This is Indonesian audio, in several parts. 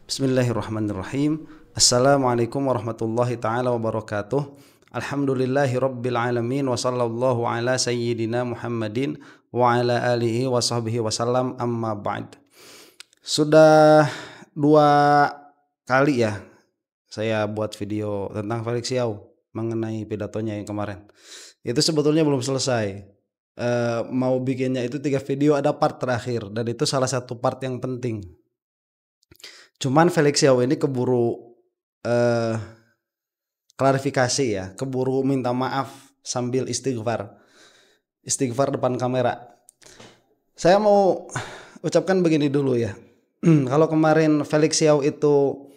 Bismillahirrahmanirrahim. Assalamualaikum warahmatullahi taala wabarakatuh. Alhamdulillahi rabbil alamin wa sallallahu ala sayyidina Muhammadin wa ala alihi wa sahbihi wasallam, amma ba'd. Sudah 2 kali ya saya buat video tentang Felix Yau mengenai pidatonya yang kemarin. Itu sebetulnya belum selesai. Mau bikinnya itu 3 video, ada part terakhir, dan itu salah satu part yang penting. Cuman Felix Yau ini keburu klarifikasi ya, keburu minta maaf sambil istighfar depan kamera. Saya mau ucapkan begini dulu ya. Kalau kemarin Felix Yau itu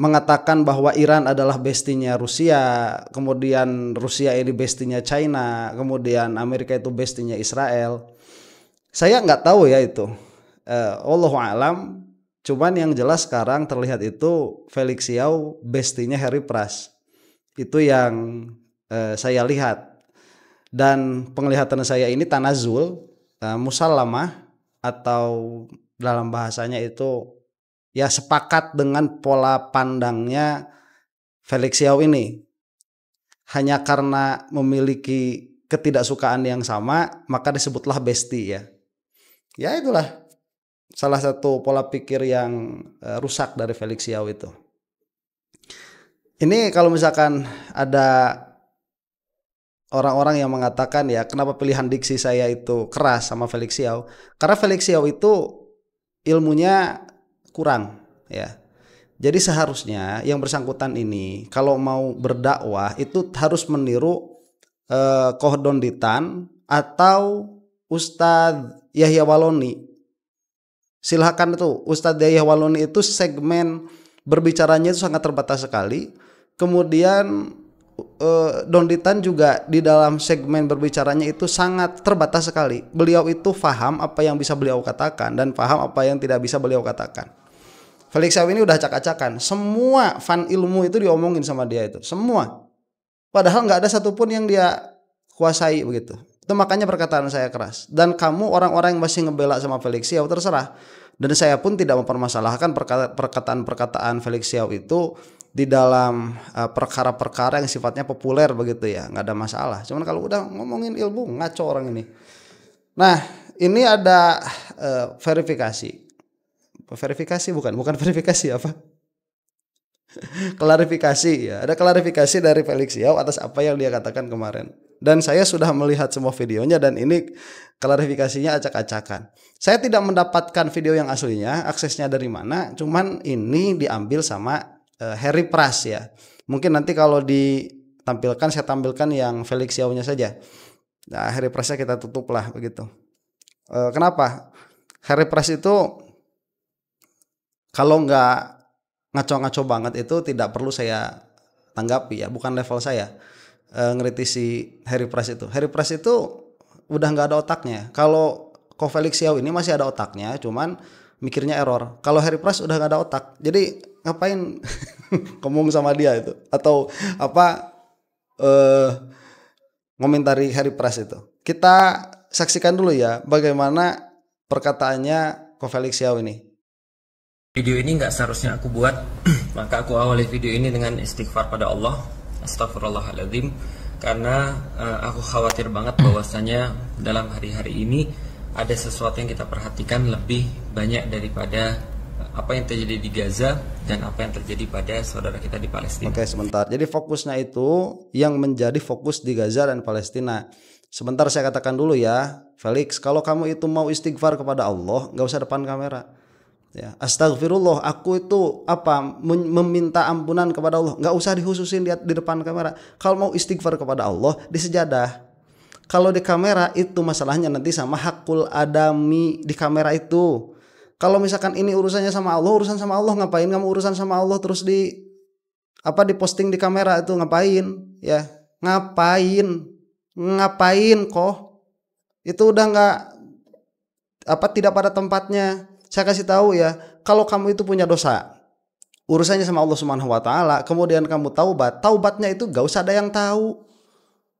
mengatakan bahwa Iran adalah bestinya Rusia, kemudian Rusia ini bestinya China, kemudian Amerika itu bestinya Israel. Saya nggak tahu ya itu. Wallahu alam. Cuman yang jelas sekarang terlihat itu Felix Yau bestinya Harry Pras. Itu yang saya lihat. Dan penglihatan saya ini tanazul, musallamah, atau dalam bahasanya itu ya sepakat dengan pola pandangnya Felix Yau ini. Hanya karena memiliki ketidaksukaan yang sama, maka disebutlah besti ya. Ya itulah salah satu pola pikir yang rusak dari Felix Yau itu. Ini kalau misalkan ada orang-orang yang mengatakan ya kenapa pilihan diksi saya itu keras sama Felix Yau, karena Felix Yau itu ilmunya kurang ya. Jadi seharusnya yang bersangkutan ini kalau mau berdakwah itu harus meniru Kohdon Ditan atau Ustadz Yahya Waloni. Silahkan itu Ustadz Yahya Waloni itu segmen berbicaranya itu sangat terbatas sekali. Kemudian Don Ditan juga di dalam segmen berbicaranya itu sangat terbatas sekali. Beliau itu paham apa yang bisa beliau katakan dan paham apa yang tidak bisa beliau katakan. Felix Yau ini udah acak-acakan, semua fan ilmu itu diomongin sama dia itu, semua. Padahal nggak ada satupun yang dia kuasai begitu. Itu makanya perkataan saya keras. Dan kamu orang-orang yang masih ngebela sama Felix Yau terserah. Dan saya pun tidak mempermasalahkan perkataan-perkataan Felix Yau itu di dalam perkara-perkara yang sifatnya populer begitu ya, nggak ada masalah. Cuman kalau udah ngomongin ilmu ngaco orang ini. Nah ini ada verifikasi bukan verifikasi apa? Klarifikasi ya. Ada klarifikasi dari Felix Yau atas apa yang dia katakan kemarin. Dan saya sudah melihat semua videonya dan ini klarifikasinya acak-acakan. Saya tidak mendapatkan video yang aslinya, aksesnya dari mana, cuman ini diambil sama Harry Pras ya. Mungkin nanti kalau ditampilkan saya tampilkan yang Felix Yau-nya saja. Nah, Harry Prasnya kita tutup lah begitu. Kenapa? Harry Pras itu kalau nggak ngaco-ngaco banget itu tidak perlu saya tanggapi ya, bukan level saya ngeritisi Harry Pras itu. Harry Pras itu udah nggak ada otaknya. Kalau Felix Yau ini masih ada otaknya, cuman mikirnya error. Kalau Harry Pras udah nggak ada otak, jadi ngapain ngomong sama dia itu atau apa ngomentari Harry Pras itu. Kita saksikan dulu ya bagaimana perkataannya Felix Yau ini. Video ini nggak seharusnya aku buat, maka aku awali video ini dengan istighfar pada Allah, astagfirullahaladzim, karena aku khawatir banget bahwasanya dalam hari-hari ini ada sesuatu yang kita perhatikan lebih banyak daripada apa yang terjadi di Gaza dan apa yang terjadi pada saudara kita di Palestina. Oke, sebentar. Jadi fokusnya itu yang menjadi fokus di Gaza dan Palestina. Sebentar saya katakan dulu ya, Felix, kalau kamu itu mau istighfar kepada Allah, nggak usah depan kamera. Ya, astagfirullah, aku itu meminta ampunan kepada Allah, nggak usah dihususin di depan kamera. Kalau mau istighfar kepada Allah di sejadah. Kalau di kamera itu masalahnya nanti sama hakul adami di kamera itu. Kalau misalkan ini urusannya sama Allah, urusan sama Allah, ngapain kamu urusan sama Allah terus diposting di kamera itu, ngapain ya? Ngapain kok? Itu udah nggak tidak pada tempatnya. Saya kasih tahu ya, kalau kamu itu punya dosa, urusannya sama Allah Subhanahu wa taala, kemudian kamu taubatnya itu gak usah ada yang tahu.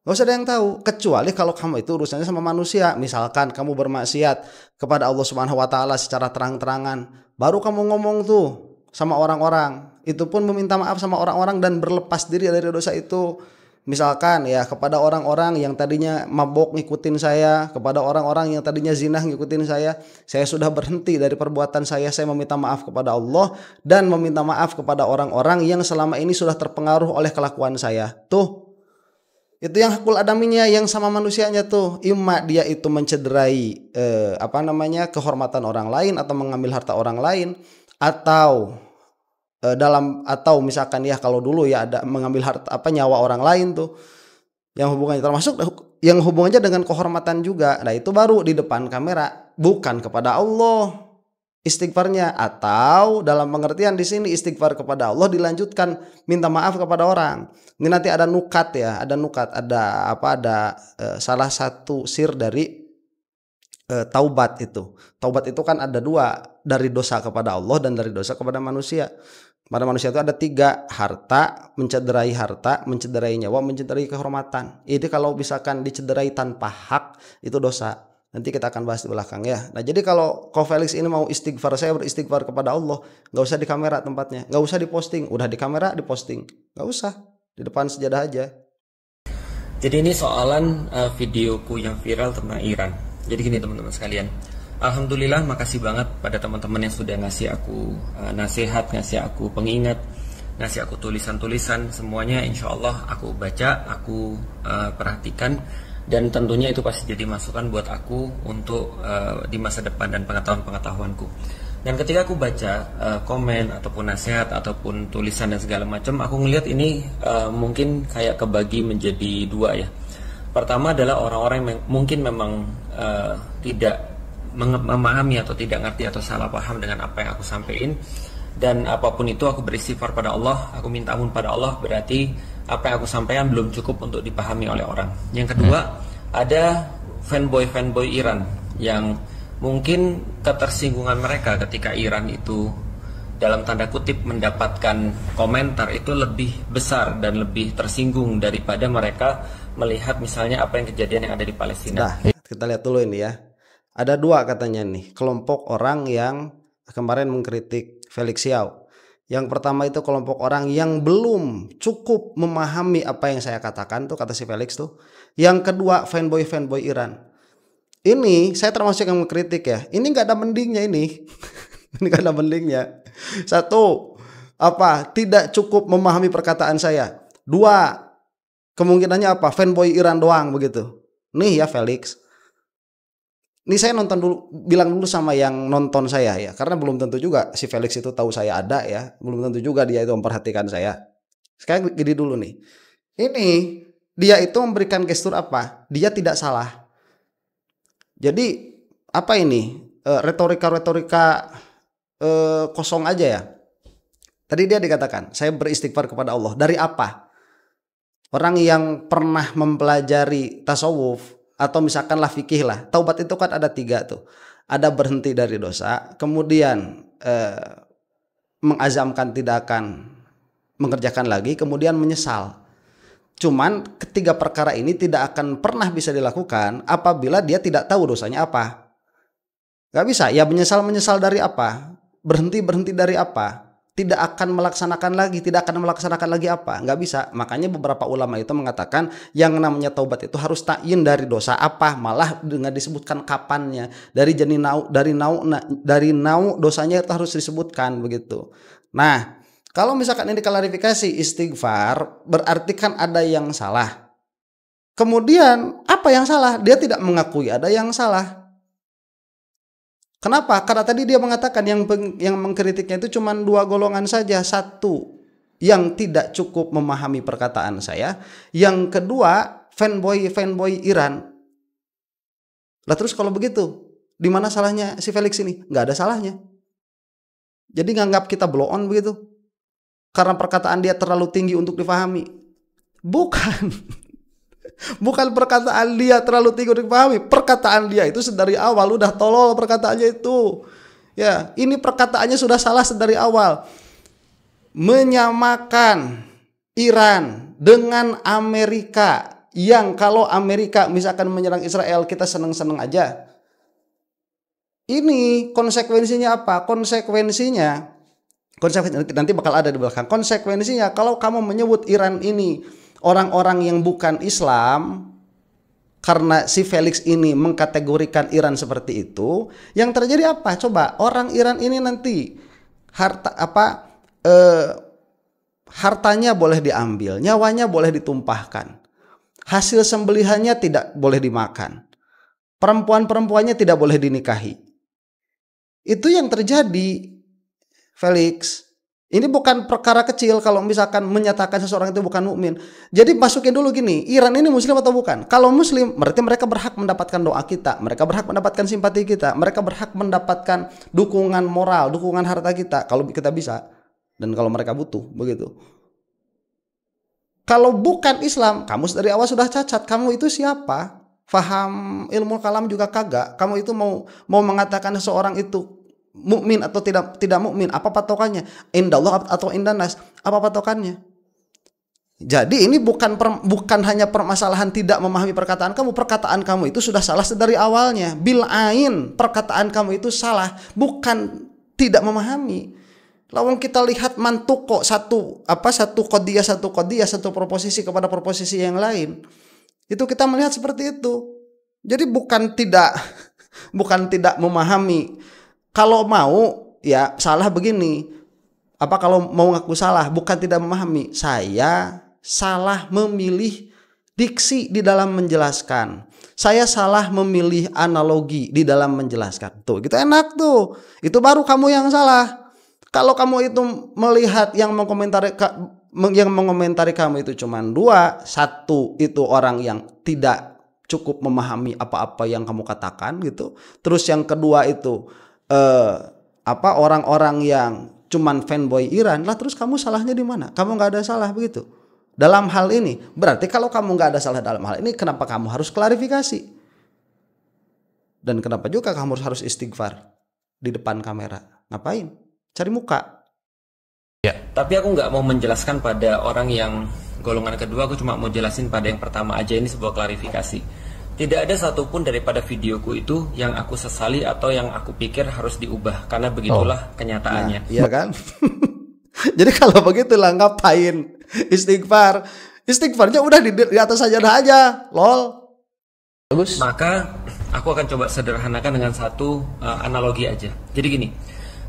Gak usah ada yang tahu, kecuali kalau kamu itu urusannya sama manusia. Misalkan kamu bermaksiat kepada Allah Subhanahu wa taala secara terang-terangan, baru kamu ngomong tuh sama orang-orang. Itu pun meminta maaf sama orang-orang dan berlepas diri dari dosa itu. Misalkan ya kepada orang-orang yang tadinya mabok ngikutin saya, kepada orang-orang yang tadinya zina ngikutin saya sudah berhenti dari perbuatan saya meminta maaf kepada Allah dan meminta maaf kepada orang-orang yang selama ini sudah terpengaruh oleh kelakuan saya. Tuh, itu yang hakul adaminya, yang sama manusianya tuh. Imma dia itu mencederai kehormatan orang lain atau mengambil harta orang lain, atau atau misalkan ya kalau dulu ya ada mengambil harta nyawa orang lain tuh, yang hubungannya termasuk yang hubungannya dengan kehormatan juga. Nah itu baru di depan kamera, bukan kepada Allah istighfarnya. Atau dalam pengertian di sini istighfar kepada Allah dilanjutkan minta maaf kepada orang. Ini nanti ada nukat ya, ada salah satu sir dari taubat itu. Taubat itu kan ada dua, dari dosa kepada Allah dan dari dosa kepada manusia. Pada manusia itu ada tiga: harta, mencederai nyawa, mencederai kehormatan. Itu kalau misalkan dicederai tanpa hak itu dosa. Nanti kita akan bahas di belakang ya. Nah jadi kalau Ko Felix ini mau istighfar, saya beristighfar kepada Allah, gak usah di kamera tempatnya, gak usah diposting. Udah di kamera diposting, gak usah, di depan sejadah aja. Jadi ini soalan videoku yang viral tentang Iran. Jadi gini teman-teman sekalian, alhamdulillah makasih banget pada teman-teman yang sudah ngasih aku nasihat, ngasih aku pengingat, ngasih aku tulisan-tulisan. Semuanya insya Allah aku baca, aku perhatikan, dan tentunya itu pasti jadi masukan buat aku untuk di masa depan dan pengetahuan-pengetahuanku. Dan ketika aku baca komen ataupun nasihat ataupun tulisan dan segala macam, aku ngelihat ini mungkin kayak kebagi menjadi dua ya. Pertama adalah orang-orang yang mungkin memang tidak memahami atau tidak ngerti atau salah paham dengan apa yang aku sampaikan, dan apapun itu aku beristighfar pada Allah, aku minta ampun pada Allah, berarti apa yang aku sampaikan belum cukup untuk dipahami oleh orang. Yang kedua, ada fanboy Iran yang mungkin ketersinggungan mereka ketika Iran itu dalam tanda kutip mendapatkan komentar itu lebih besar dan lebih tersinggung daripada mereka melihat misalnya apa yang kejadian yang ada di Palestina. Nah, kita lihat dulu ini ya. Ada dua katanya nih, kelompok orang yang kemarin mengkritik Felix Xiao. Yang pertama itu kelompok orang yang belum cukup memahami apa yang saya katakan tuh, kata si Felix tuh. Yang kedua fanboy Iran. Ini saya termasuk yang mengkritik ya. Ini nggak ada mendingnya ini. Ini nggak ada mendingnya. Satu, tidak cukup memahami perkataan saya. Dua, kemungkinannya fanboy Iran doang begitu. Nih ya Felix. Ini saya nonton dulu, bilang dulu sama yang nonton saya ya, karena belum tentu juga si Felix itu tahu saya ada ya, belum tentu juga dia itu memperhatikan saya. Sekarang gini dulu nih, ini dia itu memberikan gestur apa? Dia tidak salah. Jadi apa ini retorika kosong aja ya. Tadi dia dikatakan saya beristighfar kepada Allah. Dari apa? Orang yang pernah mempelajari tasawuf atau misalkanlah fikih lah, taubat itu kan ada tiga tuh. Ada berhenti dari dosa, kemudian mengazamkan tidak akan mengerjakan lagi, kemudian menyesal. Cuman ketiga perkara ini tidak akan pernah bisa dilakukan apabila dia tidak tahu dosanya apa. Gak bisa, ya menyesal dari apa? Berhenti dari apa? Tidak akan melaksanakan lagi apa? Nggak bisa. Makanya beberapa ulama itu mengatakan yang namanya taubat itu harus ta'yin dari dosa apa, malah dengan disebutkan kapannya. Dari nau dosanya itu harus disebutkan begitu. Nah, kalau misalkan ini klarifikasi istighfar, berarti kan ada yang salah. Kemudian apa yang salah? Dia tidak mengakui ada yang salah. Kenapa? Karena tadi dia mengatakan yang mengkritiknya itu cuma dua golongan saja. Satu, yang tidak cukup memahami perkataan saya. Yang kedua, fanboy Iran. Lah terus kalau begitu, di mana salahnya si Felix ini? Nggak ada salahnya. Jadi nganggap kita blow on begitu. Karena perkataan dia terlalu tinggi untuk dipahami. Bukan perkataan dia terlalu tinggi untuk dipahami. Perkataan dia itu sedari awal udah tolol perkataannya itu. Ya, ini perkataannya sudah salah sedari awal. Menyamakan Iran dengan Amerika yang kalau Amerika misalkan menyerang Israel kita seneng-seneng aja. Ini konsekuensinya apa? Konsekuensinya nanti bakal ada di belakang. Konsekuensinya kalau kamu menyebut Iran ini orang-orang yang bukan Islam, karena si Felix ini mengkategorikan Iran seperti itu, yang terjadi apa? Coba orang Iran ini nanti hartanya boleh diambil, nyawanya boleh ditumpahkan, hasil sembelihannya tidak boleh dimakan, perempuan-perempuannya tidak boleh dinikahi. Itu yang terjadi, Felix. Ini bukan perkara kecil kalau misalkan menyatakan seseorang itu bukan mukmin. Jadi masukin dulu gini, Iran ini muslim atau bukan? Kalau muslim, berarti mereka berhak mendapatkan doa kita, mereka berhak mendapatkan simpati kita, mereka berhak mendapatkan dukungan moral, dukungan harta kita kalau kita bisa dan kalau mereka butuh, begitu. Kalau bukan Islam, kamu dari awal sudah cacat. Kamu itu siapa? Faham ilmu kalam juga kagak. Kamu itu mau mengatakan seseorang itu mukmin atau tidak mukmin, apa patokannya? Indallah atau indanas, apa patokannya? Jadi ini bukan hanya permasalahan tidak memahami perkataan kamu itu sudah salah sedari awalnya. Bil ain, perkataan kamu itu salah, bukan tidak memahami. Lawang kita lihat mantuk kok satu qadiyah, satu proposisi kepada proposisi yang lain. Itu kita melihat seperti itu. Jadi bukan tidak memahami. Kalau mau ya salah begini. Kalau mau ngaku salah bukan tidak memahami. Saya salah memilih diksi di dalam menjelaskan. Saya salah memilih analogi di dalam menjelaskan. Tuh, gitu enak tuh. Itu baru kamu yang salah. Kalau kamu itu melihat yang mengomentari kamu itu cuma dua, satu itu orang yang tidak cukup memahami apa-apa yang kamu katakan gitu. Terus yang kedua itu orang-orang yang cuman fanboy Iran lah. Terus kamu salahnya di mana? Kamu nggak ada salah begitu dalam hal ini. Berarti kalau kamu nggak ada salah dalam hal ini, kenapa kamu harus klarifikasi? Dan kenapa juga kamu harus istighfar di depan kamera? Ngapain? Cari muka. Ya. Tapi aku nggak mau menjelaskan pada orang yang golongan kedua. Aku cuma mau jelasin pada yang pertama aja. Ini sebuah klarifikasi. Tidak ada satupun daripada videoku itu yang aku sesali atau yang aku pikir harus diubah, karena begitulah kenyataannya. Nah, iya kan? Jadi kalau begitulah ngapain istighfar? Istighfarnya udah di atas sajadah aja, lol. Bagus. Maka aku akan coba sederhanakan dengan satu analogi aja. Jadi gini,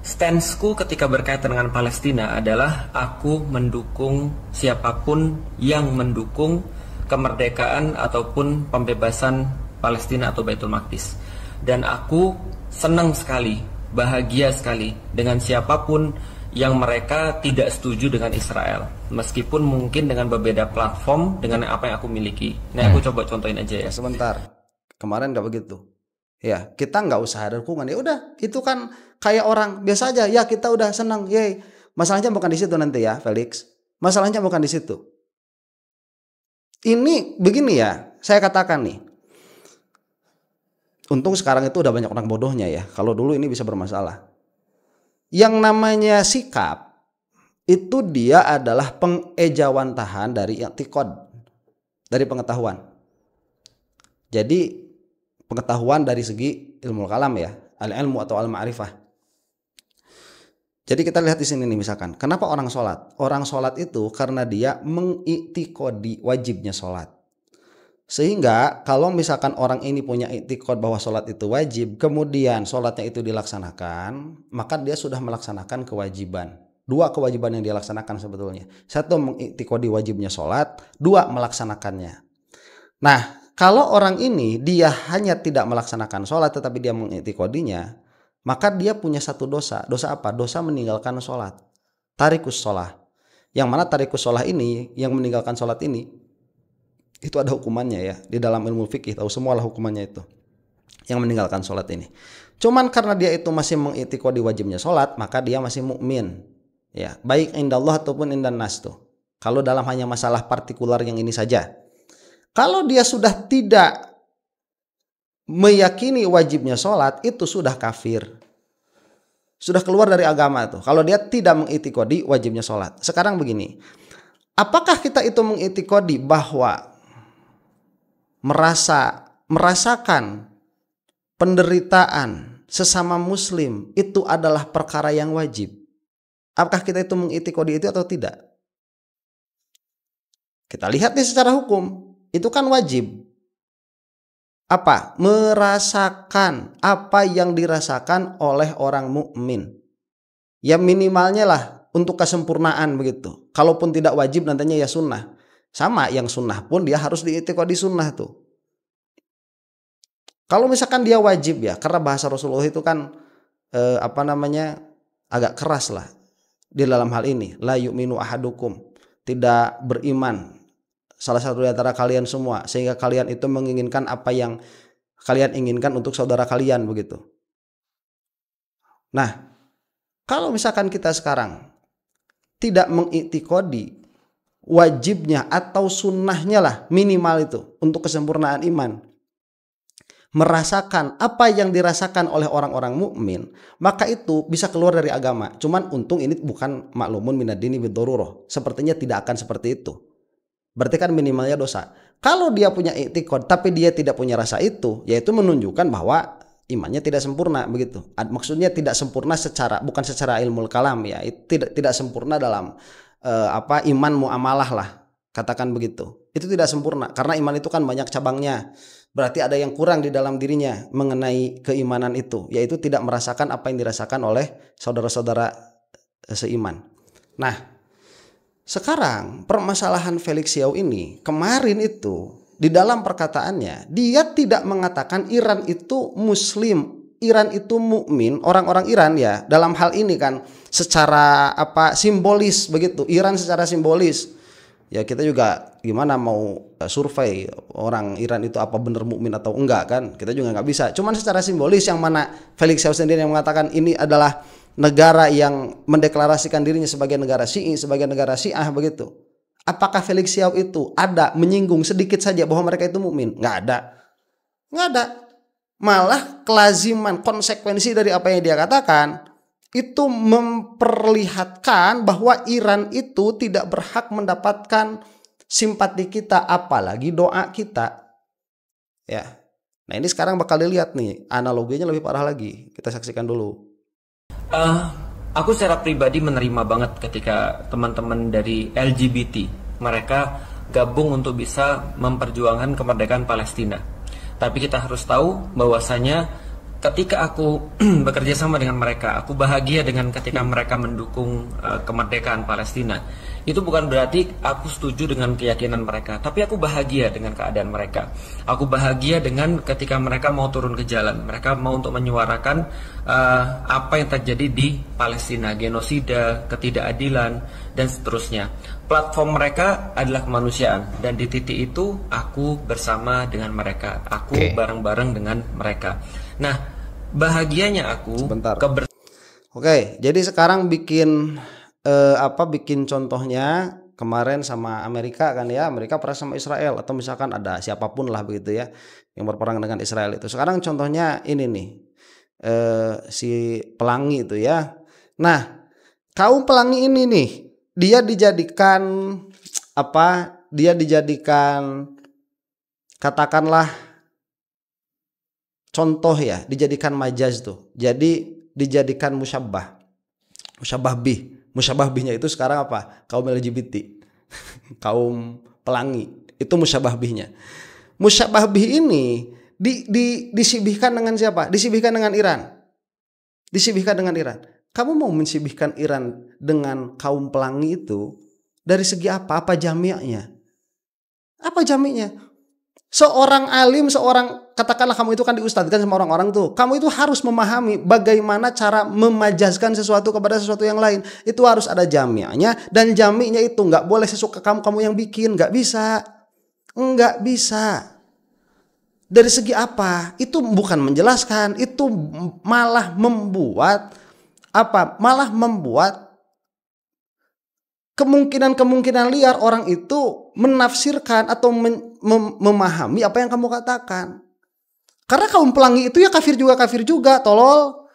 stanceku ketika berkaitan dengan Palestina adalah aku mendukung siapapun yang mendukung kemerdekaan ataupun pembebasan Palestina atau Baitul Maqdis. Dan aku senang sekali, bahagia sekali dengan siapapun yang mereka tidak setuju dengan Israel, meskipun mungkin dengan berbeda platform dengan apa yang aku miliki. Nah, aku coba contohin aja ya. Sebentar, kemarin nggak begitu. Ya, kita nggak usah ada dukungan. Ya udah, itu kan kayak orang biasa aja. Ya, kita udah senang, yey. Masalahnya bukan di situ nanti ya, Felix. Masalahnya bukan di situ. Ini begini ya, saya katakan nih. Untung sekarang itu udah banyak orang bodohnya ya. Kalau dulu ini bisa bermasalah. Yang namanya sikap itu dia adalah pengejawantahan dari i'tiqad, dari pengetahuan. Jadi pengetahuan dari segi ilmu kalam ya, al-ilmu atau al-ma'rifah. Jadi kita lihat di sini nih misalkan, kenapa orang sholat? Orang sholat itu karena dia mengiktikodi wajibnya sholat. Sehingga kalau misalkan orang ini punya iktikod bahwa sholat itu wajib, kemudian sholatnya itu dilaksanakan, maka dia sudah melaksanakan kewajiban. Dua kewajiban yang dia laksanakan sebetulnya. Satu, mengiktikodi wajibnya sholat. Dua, melaksanakannya. Nah, kalau orang ini dia hanya tidak melaksanakan sholat tetapi dia mengiktikodinya, maka dia punya satu dosa. Dosa apa? Dosa meninggalkan sholat. Tarikus sholah. Yang mana tarikus sholah ini, yang meninggalkan sholat ini, itu ada hukumannya ya. Di dalam ilmu fikih tahu semualah hukumannya itu. Yang meninggalkan sholat ini. Cuman karena dia itu masih mengiktikodi wajibnya sholat, maka dia masih mukmin. Ya, baik indallah ataupun indan nas tuh. Kalau dalam hanya masalah partikular yang ini saja. Kalau dia sudah tidak meyakini wajibnya sholat, itu sudah kafir. Sudah keluar dari agama tuh. Kalau dia tidak mengiktikodi wajibnya sholat. Sekarang begini. Apakah kita itu mengiktikodi bahwa merasakan penderitaan sesama muslim itu adalah perkara yang wajib. Apakah kita itu mengiktikadi itu atau tidak? Kita lihat nih secara hukum, itu kan wajib. Apa? Merasakan apa yang dirasakan oleh orang mukmin. Ya minimalnya lah untuk kesempurnaan begitu. Kalaupun tidak wajib nantinya ya sunnah. Sama yang sunnah pun dia harus diiktikadi sunnah tuh. Kalau misalkan dia wajib ya, karena bahasa Rasulullah itu kan agak keras lah di dalam hal ini. La yu'minu ahadukum, tidak beriman salah satu di antara kalian semua, sehingga kalian itu menginginkan apa yang kalian inginkan untuk saudara kalian begitu. Nah, kalau misalkan kita sekarang tidak mengiktikadi wajibnya atau sunnahnya lah minimal itu untuk kesempurnaan iman, merasakan apa yang dirasakan oleh orang-orang mukmin, maka itu bisa keluar dari agama. Cuman untung ini bukan maklumun minad-dini bid-darurah. Sepertinya tidak akan seperti itu. Berarti kan minimalnya dosa. Kalau dia punya i'tiqad tapi dia tidak punya rasa itu, yaitu menunjukkan bahwa imannya tidak sempurna begitu. Maksudnya tidak sempurna bukan secara ilmu kalam ya. Tidak sempurna dalam iman muamalah lah. Katakan begitu. Itu tidak sempurna karena iman itu kan banyak cabangnya. Berarti ada yang kurang di dalam dirinya mengenai keimanan itu, yaitu tidak merasakan apa yang dirasakan oleh saudara-saudara seiman. Nah, sekarang permasalahan Felix Xiao ini kemarin itu di dalam perkataannya dia tidak mengatakan Iran itu muslim, Iran itu mukmin, orang-orang Iran ya dalam hal ini kan secara simbolis begitu, Iran secara simbolis. Ya kita juga gimana mau survei orang Iran itu apa benar mukmin atau enggak kan, kita juga nggak bisa. Cuman secara simbolis yang mana Felix Xiao sendiri yang mengatakan ini adalah negara yang mendeklarasikan dirinya sebagai negara Syi'i, sebagai negara Syiah begitu. Apakah Felix Xiao itu ada menyinggung sedikit saja bahwa mereka itu mukmin? Nggak ada. Nggak ada. Malah kelaziman, konsekuensi dari apa yang dia katakan itu memperlihatkan bahwa Iran itu tidak berhak mendapatkan simpati kita, apalagi doa kita. Ya. Nah, ini sekarang bakal dilihat nih, analoginya lebih parah lagi. Kita saksikan dulu. Aku secara pribadi menerima banget ketika teman-teman dari LGBT mereka gabung untuk bisa memperjuangkan kemerdekaan Palestina. Tapi kita harus tahu bahwasanya ketika aku bekerja sama dengan mereka, aku bahagia dengan ketika mereka mendukung kemerdekaan Palestina. Itu bukan berarti aku setuju dengan keyakinan mereka, tapi aku bahagia dengan keadaan mereka. Aku bahagia dengan ketika mereka mau turun ke jalan, mereka mau untuk menyuarakan apa yang terjadi di Palestina, genosida, ketidakadilan, dan seterusnya. Platform mereka adalah kemanusiaan, dan di titik itu aku bersama dengan mereka, aku bareng-bareng dengan mereka. Nah, bahagianya aku Oke, jadi sekarang bikin bikin contohnya kemarin sama Amerika kan ya, Amerika perang sama Israel atau misalkan ada siapapun lah begitu ya yang berperang dengan Israel itu. Sekarang contohnya ini nih si pelangi itu ya. Nah, kaum pelangi ini nih dia dijadikan katakanlah contoh ya, dijadikan majaz tuh. Jadi dijadikan musyabbah bih. Musyabah bihnya itu sekarang apa? Kaum LGBT. Kaum pelangi. Itu musyabah bihnya. Musyabah bih ini disibihkan dengan siapa? Disibihkan dengan Iran. Disibihkan dengan Iran. Kamu mau mensibihkan Iran dengan kaum pelangi itu dari segi apa? Apa jami'nya? Apa jami'nya? Seorang alim, katakanlah kamu itu kan diustadkan sama orang-orang tuh. Kamu itu harus memahami bagaimana cara memajazkan sesuatu kepada sesuatu yang lain. Itu harus ada jami'nya, dan jami'nya itu nggak boleh sesuka kamu yang bikin, nggak bisa. Dari segi apa? Itu bukan menjelaskan, itu malah membuat kemungkinan liar orang itu menafsirkan atau memahami apa yang kamu katakan. Karena kaum pelangi itu ya kafir juga, tolol.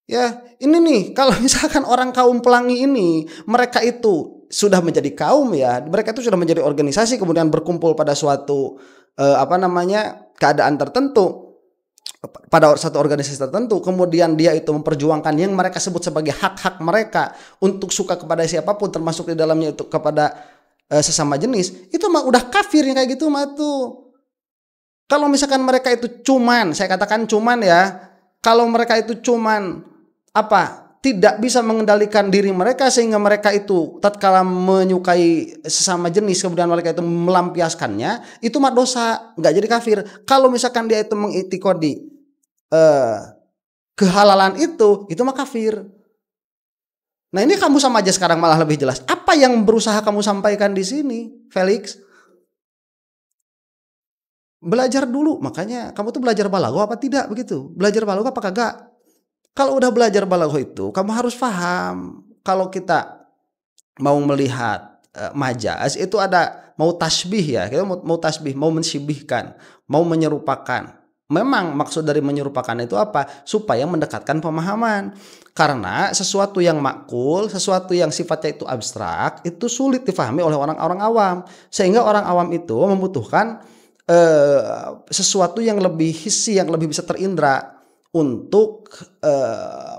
Ya, ini nih kalau misalkan orang kaum pelangi ini mereka itu sudah menjadi kaum ya, mereka itu sudah menjadi organisasi kemudian berkumpul pada suatu apa namanya, keadaan tertentu pada satu organisasi tertentu, kemudian dia itu memperjuangkan yang mereka sebut sebagai hak-hak mereka untuk suka kepada siapapun, termasuk di dalamnya itu kepada sesama jenis, itu mah udah kafir yang kayak gitu mah tuh. Kalau misalkan mereka itu cuman, saya katakan cuman ya, kalau mereka itu cuman tidak bisa mengendalikan diri mereka sehingga mereka itu tatkala menyukai sesama jenis kemudian mereka itu melampiaskannya, itu mah dosa, nggak jadi kafir. Kalau misalkan dia itu mengiktikadi kehalalan itu mah kafir. Nah ini kamu sama aja sekarang malah lebih jelas. Apa yang berusaha kamu sampaikan di sini, Felix? Belajar dulu, makanya kamu tuh belajar balaghah apa tidak begitu? Belajar balaghah apa kagak? Kalau udah belajar balaghah itu, kamu harus paham. Kalau kita mau melihat majaz itu ada mau tasbih ya, kita mau tasbih, mau mensibihkan, mau menyerupakan. Memang maksud dari menyerupakan itu apa? Supaya mendekatkan pemahaman. Karena sesuatu yang makul, sesuatu yang sifatnya itu abstrak, itu sulit difahami oleh orang-orang awam. Sehingga orang awam itu membutuhkan sesuatu yang lebih hissi, yang lebih bisa terindra untuk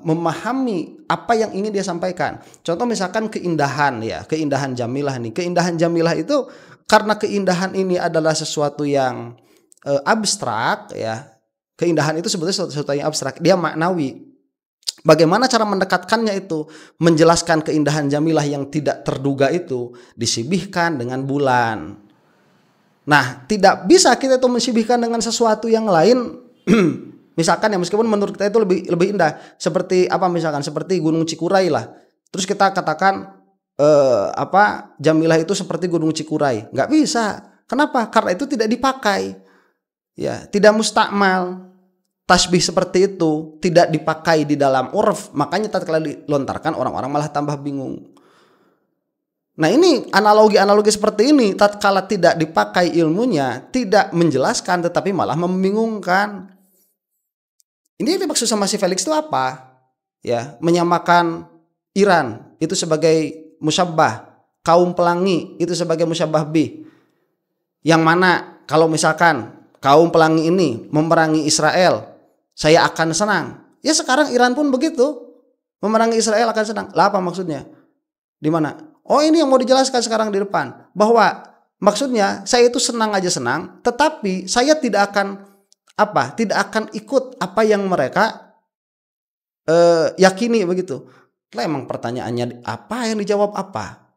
memahami apa yang ingin dia sampaikan. Contoh misalkan keindahan ya, keindahan jamilah nih. Keindahan jamilah itu karena keindahan ini adalah sesuatu yang abstrak ya. Keindahan itu sebetulnya sesuatu yang abstrak, dia maknawi. Bagaimana cara mendekatkannya itu? Menjelaskan keindahan jamilah yang tidak terduga itu disibihkan dengan bulan. Nah, tidak bisa kita itu mensibihkan dengan sesuatu yang lain. Misalkan ya, meskipun menurut kita itu lebih indah, seperti apa misalkan seperti Gunung Cikuray lah. Terus kita katakan jamilah itu seperti Gunung Cikuray. Nggak bisa. Kenapa? Karena itu tidak dipakai. Ya, tidak mustakmal. Tasbih seperti itu tidak dipakai di dalam urf, makanya tatkala dilontarkan orang-orang malah tambah bingung. Nah ini analogi-analogi seperti ini tatkala tidak dipakai ilmunya, tidak menjelaskan tetapi malah membingungkan. Ini yang dimaksud sama si Felix itu apa? Ya, menyamakan Iran itu sebagai musyabbah, kaum pelangi itu sebagai musyabbah bih. Yang mana kalau misalkan kaum pelangi ini memerangi Israel, saya akan senang. Ya sekarang Iran pun begitu. Memerangi Israel akan senang. Lah apa maksudnya? Di mana? Oh ini yang mau dijelaskan sekarang di depan. Bahwa maksudnya saya itu senang aja senang, tetapi saya tidak akan tidak akan ikut apa yang mereka yakini begitu. Lah emang pertanyaannya apa yang dijawab apa?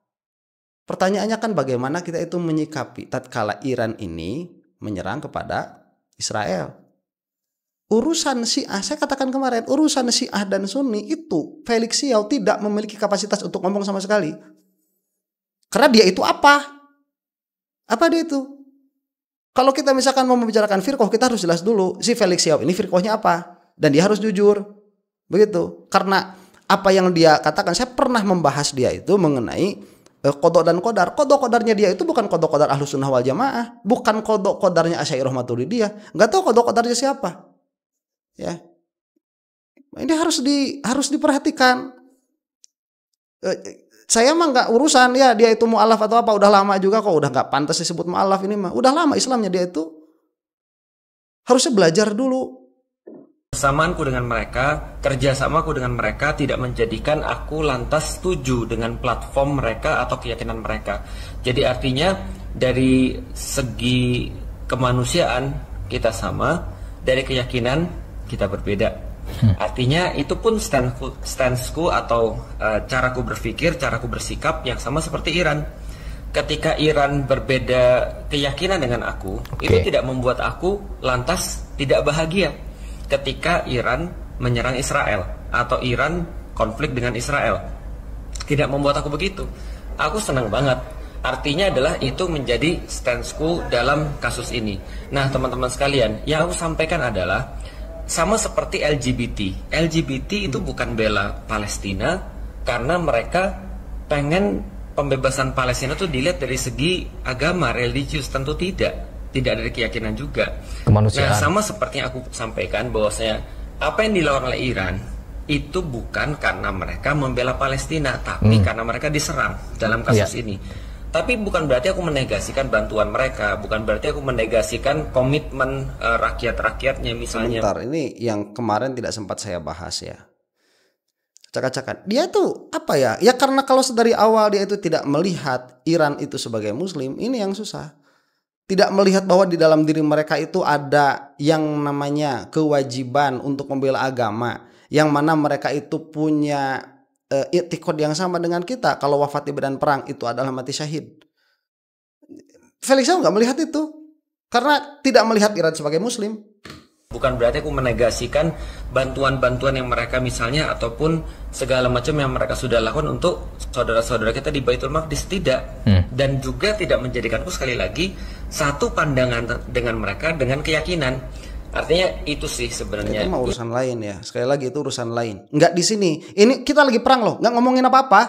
Pertanyaannya kan bagaimana kita itu menyikapi tatkala Iran ini menyerang kepada Israel. Urusan Syiah, saya katakan kemarin, urusan Syiah dan Sunni itu Felix Xiao tidak memiliki kapasitas untuk ngomong sama sekali. Karena dia itu apa? Apa dia itu? Kalau kita misalkan mau membicarakan firqah, kita harus jelas dulu si Felix Xiao ini firqahnya apa, dan dia harus jujur, begitu. Karena apa yang dia katakan, saya pernah membahas dia itu mengenai qada dan qadar. Qada qadarnya dia itu bukan qada qadar Ahlus Sunnah wal Jamaah, bukan qada qadarnya Asy'ariyah Maturidiyah, nggak tahu qada qadarnya siapa. Ya, ini harus diperhatikan. Saya mah nggak urusan ya dia itu mu'alaf atau apa, udah lama juga kok, udah nggak pantas disebut mu'alaf ini mah, udah lama Islamnya dia itu. Harusnya belajar dulu. Persamaanku dengan mereka, kerjasamaku dengan mereka tidak menjadikan aku lantas setuju dengan platform mereka atau keyakinan mereka. Jadi artinya dari segi kemanusiaan kita sama, dari keyakinan kita berbeda. Artinya itu pun stanceku atau caraku berpikir, caraku bersikap yang sama seperti Iran. Ketika Iran berbeda keyakinan dengan aku, itu tidak membuat aku lantas tidak bahagia. Ketika Iran menyerang Israel atau Iran konflik dengan Israel, tidak membuat aku begitu. Aku senang banget. Artinya adalah itu menjadi stanceku dalam kasus ini. Nah teman-teman sekalian, yang aku sampaikan adalah sama seperti LGBT. LGBT itu bukan bela Palestina karena mereka pengen pembebasan Palestina itu dilihat dari segi agama, religius, tentu tidak. Tidak dari keyakinan juga. Kemanusiaan. Nah, sama seperti yang aku sampaikan bahwasanya apa yang dilakukan oleh Iran itu bukan karena mereka membela Palestina, tapi karena mereka diserang dalam kasus ini. Tapi bukan berarti aku menegasikan bantuan mereka, bukan berarti aku menegasikan komitmen rakyat-rakyatnya misalnya. Sebentar, ini yang kemarin tidak sempat saya bahas ya. Acak-acakan. Dia tuh apa ya? Ya karena kalau dari awal dia itu tidak melihat Iran itu sebagai muslim, ini yang susah. Tidak melihat bahwa di dalam diri mereka itu ada yang namanya kewajiban untuk membela agama, yang mana mereka itu punya i'tiqad yang sama dengan kita. Kalau wafat di medan perang itu adalah mati syahid. Felix Saw nggak melihat itu karena tidak melihat Iran sebagai muslim. Bukan berarti aku menegasikan bantuan-bantuan yang mereka misalnya ataupun segala macam yang mereka sudah lakukan untuk saudara-saudara kita di Baitul Maqdis, tidak. Dan juga tidak menjadikanku sekali lagi satu pandangan dengan mereka dengan keyakinan. Artinya itu sih sebenarnya. Itu mah urusan lain ya. Sekali lagi itu urusan lain. Nggak di sini. Ini kita lagi perang loh. Nggak ngomongin apa-apa.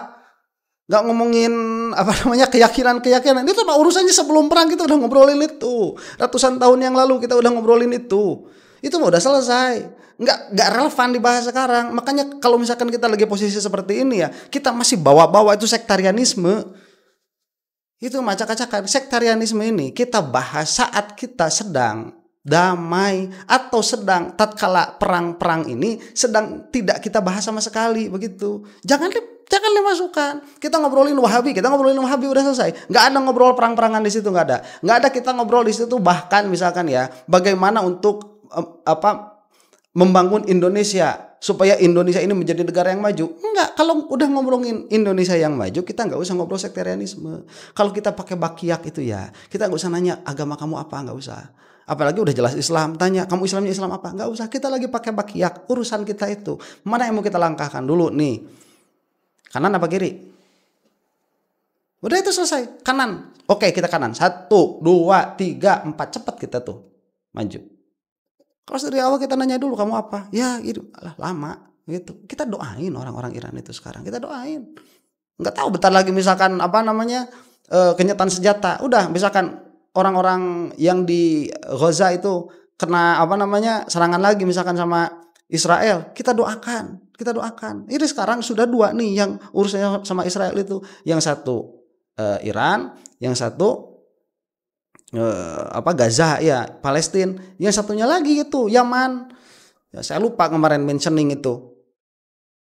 Nggak ngomongin apa namanya keyakinan. Itu mah urusannya sebelum perang kita udah ngobrolin itu. Ratusan tahun yang lalu kita udah ngobrolin itu. Itu mah udah selesai. Nggak relevan dibahas sekarang. Makanya kalau misalkan kita lagi posisi seperti ini ya, kita masih bawa-bawa itu sektarianisme. Itu macak-acakan. Sektarianisme ini kita bahas saat kita sedang damai atau sedang tatkala perang-perang ini sedang tidak kita bahas sama sekali begitu. Jangan dimasukkan. Kita ngobrolin Wahabi udah selesai. Nggak ada ngobrol perang-perangan di situ, nggak ada. Nggak ada kita ngobrol di situ bahkan misalkan ya bagaimana untuk membangun Indonesia supaya Indonesia ini menjadi negara yang maju. Enggak, kalau udah ngomongin Indonesia yang maju kita nggak usah ngobrol sektarianisme. Kalau kita pakai bakiak itu ya kita nggak usah nanya agama kamu apa, nggak usah. Apalagi udah jelas Islam, tanya kamu Islamnya Islam apa, nggak usah. Kita lagi pakai bakiak, urusan kita itu mana yang mau kita langkahkan dulu nih, kanan apa kiri? Udah itu selesai, kanan. Oke kita kanan, 1, 2, 3, 4, cepat kita tuh maju. Kalau dari awal kita nanya dulu kamu apa, ya itu lama gitu. Kita doain orang-orang Iran itu sekarang, kita doain. Nggak tahu bentar lagi misalkan apa namanya kenyataan senjata, udah misalkan orang-orang yang di Gaza itu kena apa namanya serangan lagi misalkan sama Israel, kita doakan. Ini sekarang sudah 2 nih yang urusannya sama Israel itu, yang satu Iran, yang satu Gaza ya, Palestina, yang satunya lagi itu Yaman. Ya, saya lupa kemarin mentioning itu.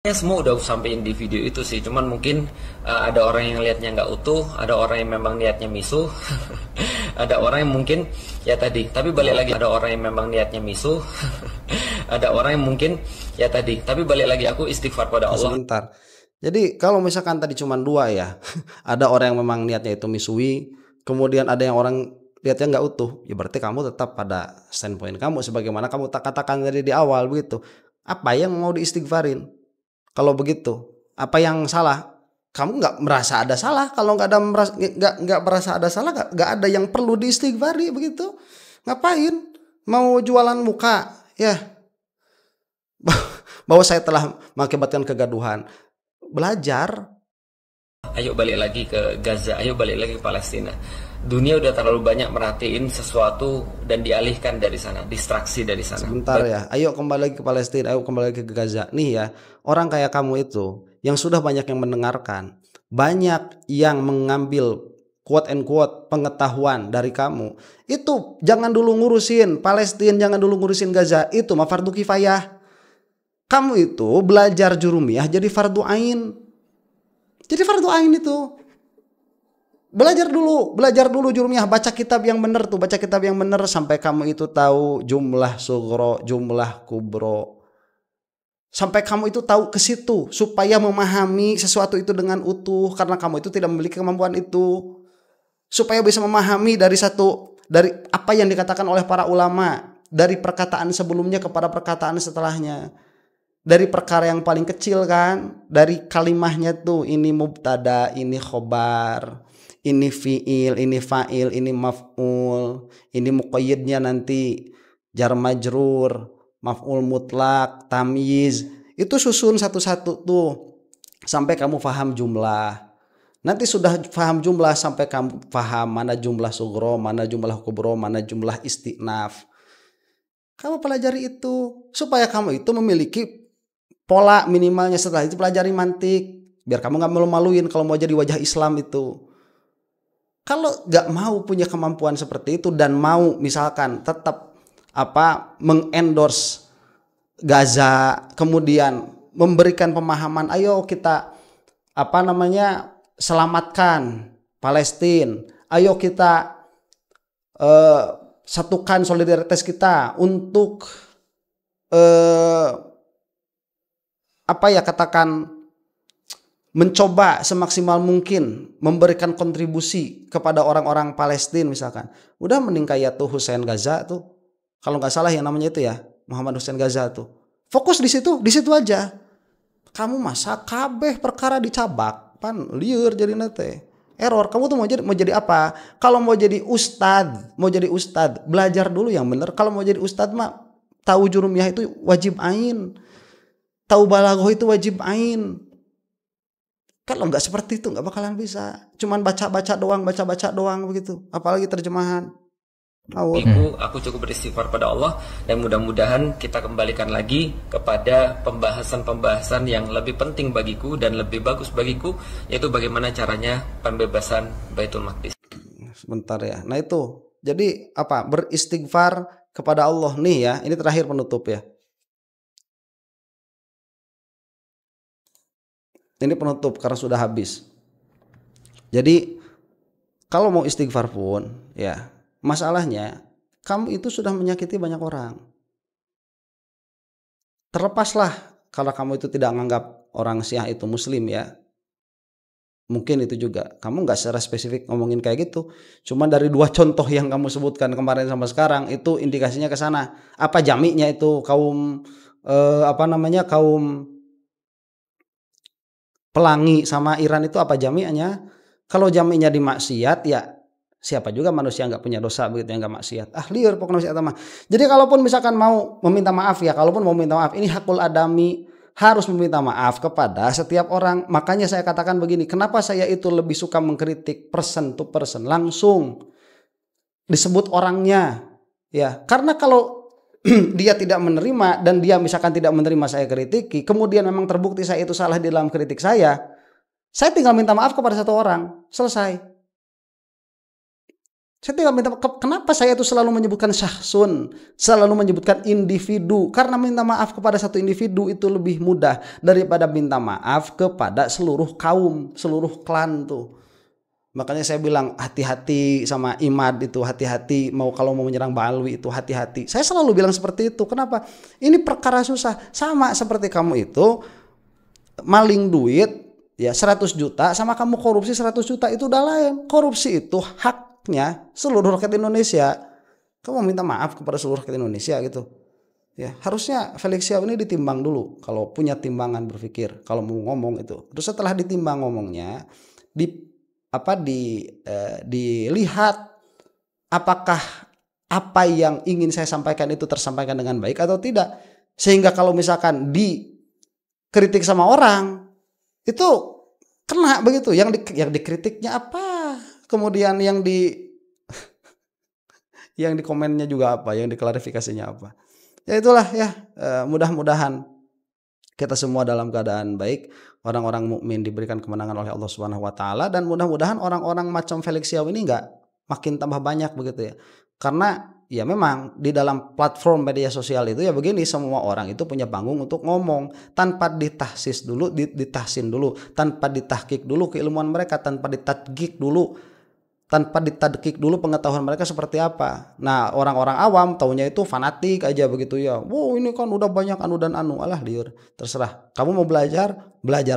Semua udah sampein di video itu sih, cuman mungkin ada orang yang lihatnya nggak utuh, ada orang yang memang niatnya misuh, ada orang yang mungkin ya tadi, tapi balik lagi ada orang yang memang niatnya misuh, ada orang yang mungkin ya tadi, tapi balik lagi aku istighfar pada Allah. Sebentar. Jadi kalau misalkan tadi cuma 2 ya, ada orang yang memang niatnya itu misui, kemudian ada yang orang lihatnya nggak utuh, ya berarti kamu tetap pada standpoint kamu sebagaimana kamu katakan tadi di awal begitu. Apa yang mau diistighfarin? Kalau begitu, apa yang salah? Kamu nggak merasa ada salah. Kalau nggak merasa ada salah, nggak ada yang perlu diistighfari begitu. Ngapain? Mau jualan muka? Ya, bahwa saya telah mengakibatkan kegaduhan. Belajar. Ayo balik lagi ke Gaza, ayo balik lagi ke Palestina. Dunia udah terlalu banyak merhatiin sesuatu dan dialihkan dari sana, distraksi dari sana. Sebentar ya, ayo kembali lagi ke Palestina, ayo kembali lagi ke Gaza. Nih ya, orang kayak kamu itu yang sudah banyak yang mendengarkan, banyak yang mengambil quote and quote pengetahuan dari kamu. Itu jangan dulu ngurusin Palestina, jangan dulu ngurusin Gaza. Itu mah fardu kifayah. Kamu itu belajar jurumiyah jadi fardu ain. Jadi fardu ain itu. Belajar dulu jurumiyah, baca kitab yang benar tuh, baca kitab yang benar sampai kamu itu tahu jumlah sugro, jumlah kubro. Sampai kamu itu tahu ke situ supaya memahami sesuatu itu dengan utuh karena kamu itu tidak memiliki kemampuan itu. Supaya bisa memahami dari apa yang dikatakan oleh para ulama, dari perkataan sebelumnya kepada perkataan setelahnya. Dari perkara yang paling kecil kan, dari kalimahnya tuh ini mubtada, ini khobar, ini fiil, ini fa'il, ini maf'ul, ini muqayyidnya nanti jar majrur, maf'ul mutlak, tamyiz. Itu susun satu-satu tuh sampai kamu paham jumlah. Nanti sudah paham jumlah sampai kamu paham mana jumlah sugro, mana jumlah kubro, mana jumlah istinaf. Kamu pelajari itu supaya kamu itu memiliki pola minimalnya. Setelah itu pelajari mantik biar kamu gak malu-maluin kalau mau jadi wajah Islam itu. Kalau nggak mau punya kemampuan seperti itu dan mau misalkan tetap mengendorse Gaza, kemudian memberikan pemahaman, ayo kita selamatkan Palestina, ayo kita satukan solidaritas kita untuk katakan mencoba semaksimal mungkin memberikan kontribusi kepada orang-orang Palestina misalkan. Udah mending kayak tuh Hussein Gaza tuh. Kalau nggak salah yang namanya itu ya, Muhammad Hussein Gaza tuh. Fokus di situ aja. Kamu masa kabeh perkara dicabak, pan liur jadi nate. Error. Kamu tuh mau jadi apa? Kalau mau jadi ustad, belajar dulu yang bener. Kalau mau jadi ustad mah tahu jurumiyah itu wajib ain. Tahu balaghah itu wajib ain. Kalau nggak seperti itu nggak bakalan bisa. Cuman baca-baca doang begitu. Apalagi terjemahan. Aku cukup beristighfar pada Allah dan mudah-mudahan kita kembalikan lagi kepada pembahasan-pembahasan yang lebih penting bagiku dan lebih bagus bagiku, yaitu bagaimana caranya pembebasan Baitul Maqdis. Sebentar ya. Nah itu. Jadi beristighfar kepada Allah nih ya. Ini terakhir penutup ya. Ini penutup karena sudah habis. Jadi kalau mau istighfar pun ya, masalahnya kamu itu sudah menyakiti banyak orang. Terlepaslah kalau kamu itu tidak menganggap orang Syiah itu muslim ya. Mungkin itu juga. Kamu nggak secara spesifik ngomongin kayak gitu. Cuma dari 2 contoh yang kamu sebutkan kemarin sama sekarang itu indikasinya ke sana. Apa jami'nya itu kaum kaum Pelangi sama Iran itu apa jami'nya? Kalau jami'nya di maksiat ya siapa juga manusia nggak punya dosa begitu yang nggak maksiat. Liur pokoknya maksiat mah. Jadi kalaupun misalkan mau meminta maaf ya, ini hakul adami, harus meminta maaf kepada setiap orang. Makanya saya katakan begini, kenapa saya itu lebih suka mengkritik person to person, langsung disebut orangnya ya. Karena kalau dia tidak menerima dan dia misalkan tidak menerima saya kritiki, kemudian memang terbukti saya itu salah di dalam kritik saya tinggal minta maaf kepada satu orang, selesai. Saya tinggal minta maaf. Kenapa saya itu selalu menyebutkan syahsun, selalu menyebutkan individu? Karena minta maaf kepada satu individu itu lebih mudah daripada minta maaf kepada seluruh kaum, seluruh klan tuh. Makanya saya bilang hati-hati sama Imad itu, hati-hati kalau mau menyerang Ba'alwi itu hati-hati. Saya selalu bilang seperti itu. Kenapa? Ini perkara susah. Sama seperti kamu itu maling duit ya 100 juta sama kamu korupsi 100 juta itu udah lain. Korupsi itu haknya seluruh rakyat Indonesia. Kamu minta maaf kepada seluruh rakyat Indonesia gitu. Ya, harusnya Felix Xiao ini ditimbang dulu kalau punya timbangan berpikir kalau mau ngomong itu. Terus setelah ditimbang ngomongnya dilihat apakah apa yang ingin saya sampaikan itu tersampaikan dengan baik atau tidak, sehingga kalau misalkan dikritik sama orang itu kena begitu, yang dikritiknya apa, kemudian yang di komennya juga apa, yang diklarifikasinya apa. Ya itulah ya, mudah-mudahan kita semua dalam keadaan baik, orang-orang mukmin diberikan kemenangan oleh Allah Subhanahu wa taala, dan mudah-mudahan orang-orang macam Felix Xiao ini enggak makin tambah banyak begitu ya. Karena ya memang di dalam platform media sosial itu ya begini, semua orang itu punya panggung untuk ngomong tanpa ditahsin dulu, tanpa ditahkik dulu keilmuan mereka, tanpa ditadqiq dulu pengetahuan mereka seperti apa. Nah, orang-orang awam taunya itu fanatik aja begitu ya. Wow, ini kan udah banyak anu dan anu. Alah liur, terserah. Kamu mau belajar.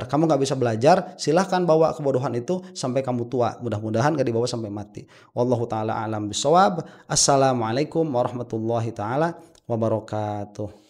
Kamu nggak bisa belajar, silahkan bawa kebodohan itu sampai kamu tua. Mudah-mudahan gak dibawa sampai mati. Wallahu taala alam bisawab. Assalamualaikum warahmatullahi taala wabarakatuh.